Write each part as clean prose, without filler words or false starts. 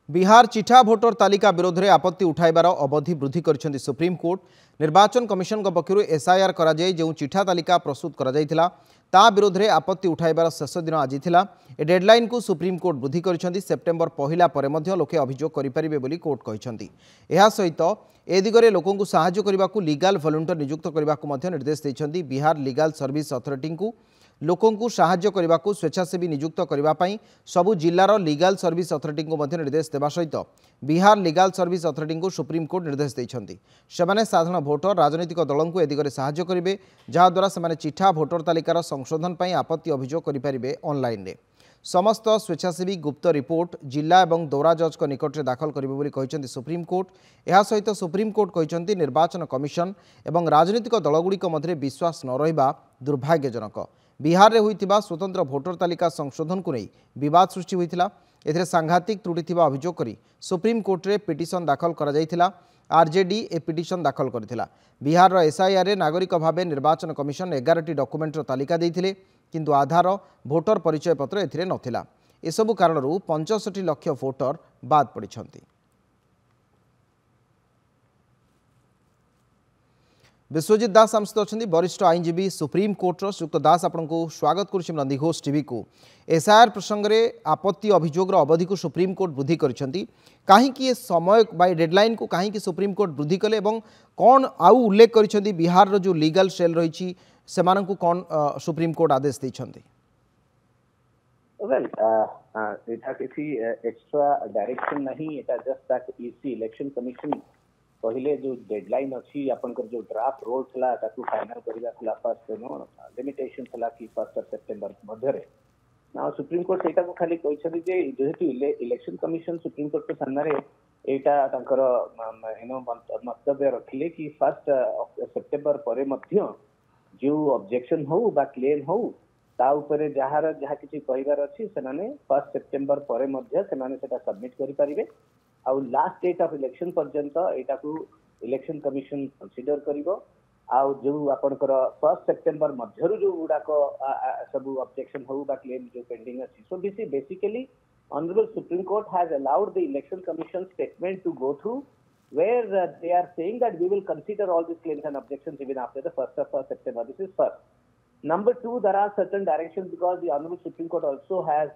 Bihar चिठा voter तालिका विरोध में आपत्ति उठाइबार अवधि वृद्धि कर सुप्रीमकोर्ट। निर्वाचन कमिशन पक्षर एसआईआर करा जो चिठा तालिका प्रस्तुत करा विरोध में आपत्ति उठाइबार शेष दिन आज ए डेडलाइन को सुप्रीमकोर्ट वृद्धि कर सेप्टेम्बर पहला पर लोके अभियोग करेंगे बोली कोर्ट कहते। यह सहित ए दिगरे लोकों को साहाय्य करने को लीगल वॉलंटियर नियुक्त करने को निर्देश देते। बिहार लीगल सर्विस अथॉरिटी को लोकों को साहाय्य करने को स्वेच्छासेवी नियुक्त करने सबु जिलार लीगल सर्विस अथॉरिटी को निर्देश देवा सहित बिहार लीगल सर्विस अथॉरिटी को सुप्रीमकोर्ट निर्देश देते। सेमाने साधारण भोटर राजनीतिक दलों को ए दिगरे साहाय्य करेंगे जहाद्वारा सेमाने चिठा भोटर तालिकार संशोधन पर आपत्ति अभियोग करेंगे ऑनलाइन। समस्त स्वेच्छासेवी गुप्त रिपोर्ट जिला और दौरा जज को निकट में दाखल करेंगे सुप्रीमकोर्ट। यह सहित सुप्रीमकोर्ट कहते निर्वाचन कमिशन और राजनीतिक दलगुड़िक मध्य विश्वास न रहा दुर्भाग्यजनक। बिहार में होइतिबा स्वतंत्र भोटर तालिका संशोधन को नहीं विवाद सृष्टि होइतिला। एथिरे सांघातिक त्रुटि थिबा अभियोग करी सुप्रीमकोर्ट रे पिटिशन दाखल करा जायतिला। आरजेडी ए पिटिशन दाखल करथिला। बिहार एसआईआर रे नागरिक भावे निर्वाचन कमिशन 11टी डॉक्यूमेंटर तालिका देइथिले किंतु आधार भोटर परिचय पत्र एथिरे नथिला। एसबु कारणरू 65 लाख भोटर बाद पड़िछंती। विश्वजित दास आम सहित अच्छा वरिष्ठ आईनजीवी सुप्रीमकोर्टर श्रीयुक्त दास आपण को स्वागत करुच्ची नंदीघोष टीवी को। एसआईआर प्रसंग में आपत्ति अभियोग अवधि को सुप्रीमकोर्ट वृद्धि कहीं समय बाय डेडलाइन को कहीं सुप्रीमकोर्ट वृद्धि कले कौन आउ उल्लेख कर बिहार जो लीगल सेल रही से कौन सुप्रीमकोर्ट आदेश देते? वेल एटा किसी एक्स्ट्रा डायरेक्शन नहीं, एटा just that EC election commission पहले जो डेडलाइन अच्छी आपनकर जो ड्राफ्ट रोल थला ताकू फाइनल करिया थला फर्स्ट लिमिटेशन थला कि 1 सेप्टेम्बर मध्य रे ना सुप्रीम कोर्ट एटा को खाली कहछथि जे जेहेतु इलेक्शन कमिशन सुप्रीम कोर्ट के सामने एटा तांकर मंतव्य रखिले कि 1 सेप्टेम्बर परे मध्य जो ऑब्जेक्शन हो बा क्लेम हो ता ऊपर जहार जहा किछि कहिबार अछि सेनाने 1 सेप्टेम्बर परे मध्य सेनाने सेटा सबमिट करि परिबे। आउ लास्ट डेट ऑफ इलेक्शन पर्यंत एटा को इलेक्शन कमिशन कंसीडर करिवो। आउ जो आपनकर 1 सेप्टेम्बर मध्यरु जो गुडाक सब ऑब्जेक्शन हो बा क्लेम जो पेंडिंग अछि so basically honourable Supreme Court has allowed the Election Commission statement to go through where they are saying that we will consider all these claims and objections even after the 1st of September. This is first. Number two, there are certain directions because the Honorable Supreme Court also has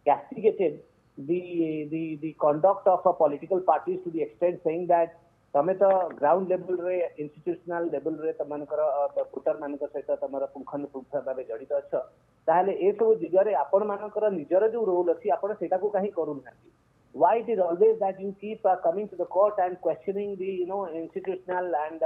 castigated the conduct of political parties to the extent saying that तमे तो ground level रे institutional level रे तमनकर voter मानक सहित तमरा पुंखानुपुंख भाबे जड़ित अछ ताहले ए सब जिगरे आपण मानकर निजर जो रोल अछि आपण सेटा को काहे करू नांती? Why it is always that you keep coming to the court and questioning the institutional and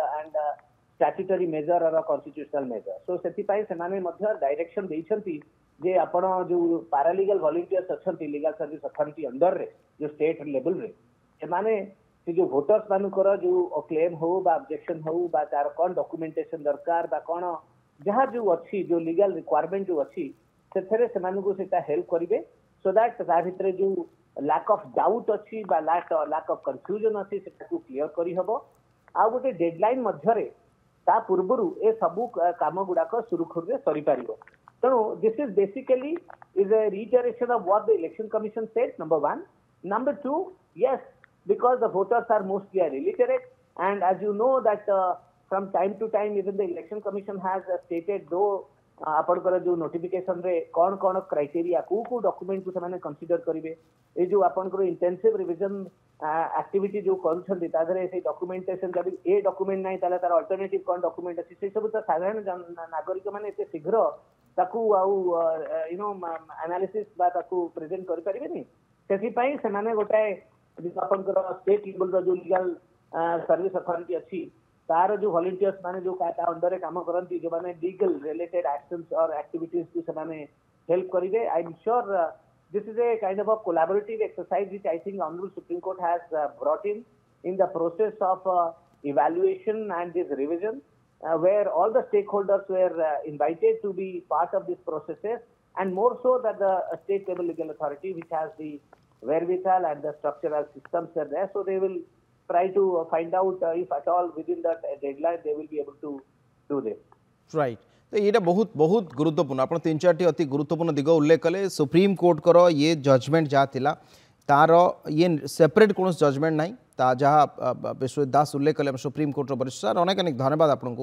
statutory measure or a constitutional measure? So सेति पाई सेमाने मध्य डायरेक्शन देइछंती जे आपण जो पैरालीगल वॉलंटियर्स अछंती लीगल सर्विस अथॉरिटी अंडर रे जो स्टेट लेवल रे सेमाने से जो वोटर्स मानकर जो क्लेम हो बा ऑब्जेक्शन हो बा तार कोन डॉक्यूमेंटेशन दरकार बा कोन जहां जो अछि जो लीगल रिक्वायरमेंट जो अछि सेथरे सेमाने को सेटा हेल्प करिवे सो दैट ता भितरे जो लैक ऑफ डाउट अच्छी लैक ऑफ कंफ्यूजन अच्छी से क्लियर करी हबो। आ गोटे डेडलाइन मध्य ता पूर्वरु ए सबु काम गुडाक सुरुखुर रे सरी पारिबो। तेणु this is basically is a रिटरेशन of what the Election commission said, number 1. Number 2, yes, because the voters are mostly illiterate and as you know that from time to time even the election commission has stated though आपनकर जो notification रे कौन कौन criteria को document को से consider करेंगे ये जो आपनकर इंटेंसिव रिविजन एक्टिविटी जो करूछंती तादरे से डॉक्यूमेंटेशन जब ए डॉक्यूमेंट नाही ताला तार अल्टरनेटिव कौन डॉक्यूमेंट अछि से सब तो साधारण नागरिक माने एते शीघ्र ताकू आउ एनालिसिस बा ताकू प्रेजेंट करि परिबे नि सेति पई से माने गोटाए आपनकर स्टेट लेवल रो जो लीगल सर्विस अथॉरिटी अछि तार जो वॉलंटियर्स माने जो काटा अंडर काम करंती जो माने लीगल रिलेटेड एक्शंस और एक्टिविटीज को समाने हेल्प करिवे। I am sure this is a kind of a collaborative exercise which I think honourable Supreme Court has brought in the process of evaluation and this revision where all the stakeholders were invited to be part of this processes and more so that the state level legal authority which has the wherewithal and the structural systems are there, so they will try to find out if at all within that deadline they will be able to do this. Right. तो ये बहुत बहुत गुरुत्वपूर्ण आप 3-4 अति गुरुत्वपूर्ण दिग उल्लेख कले supreme court कर ये जजमेंट जहाँ थिला तार ये सेपरेट कौन जजमेंट ना ता जहाँ विश्वजित दास उल्लेख कले सुप्रीम कोर्टर वरिष्ठ सर अनेक अनेक धन्यवाद आपको।